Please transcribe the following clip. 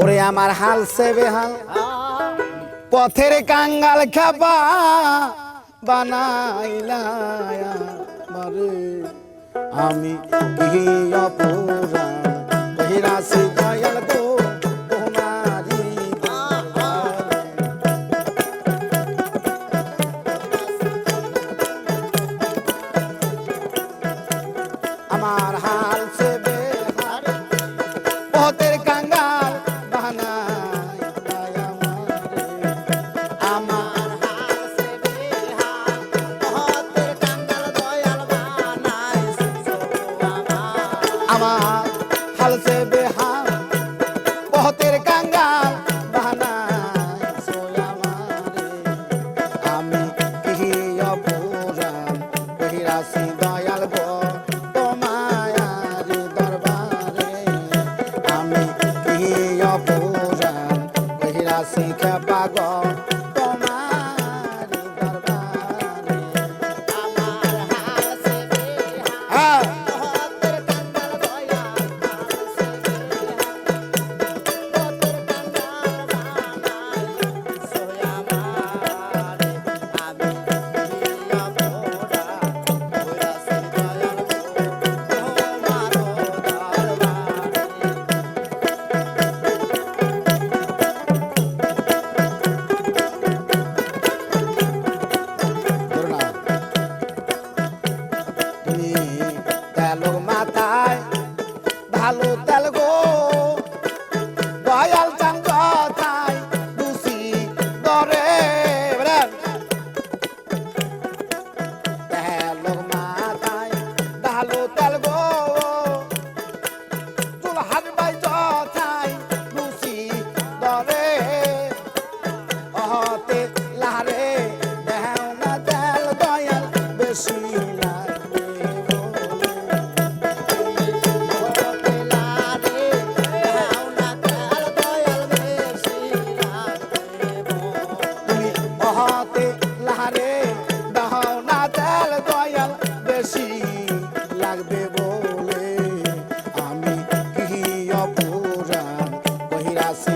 ওরে আমার হাল সে বেহাল পথের কাঙ্গাল খাবা বানাইলা মারে আমি কি অপরাধ কহিরাছি দয়াল গো তোমারি আমার হাল সে বেহাল পথের কাঙ্গাল বানাইলা আমার হাল সে বেহাল পথের কাঙ্গাল দয়াল বানাইছো আমার হাল সে বেহাল পথের কাঙ্গাল বানাইছো আমারে আমি কি অপরাধ কহিরাছি দয়াল গো তোমার দরবারে আমি কি অপরাধ কহিরাছি খেপা গো তোমার দরবারে আমার হাল সে বেহাল পথের কাঙ্গাল দয়াল বানাইছো পথের কাঙ্গাল বানাইছো আমারে আমি কি অপরাধ কহিরাছি দয়াল গো তোমার দরবারে তুমি তেল মাথায় ভালো তেল গো দয়াল চান কথায় দুসি দরে তেল মাথায় ভালো তেল গো চুল হাত বাই কথায় দুসি দরে অহতে লারে দেও না তেল দয়াল বেশি লাগবে অহতে লারে দেও না তেল দয়াল বেশি লাগবে তুমি অহতে লারে দেও না তেল দয়াল বেশি লাগবে বলে আমি কি অপরাধ কহিরাছি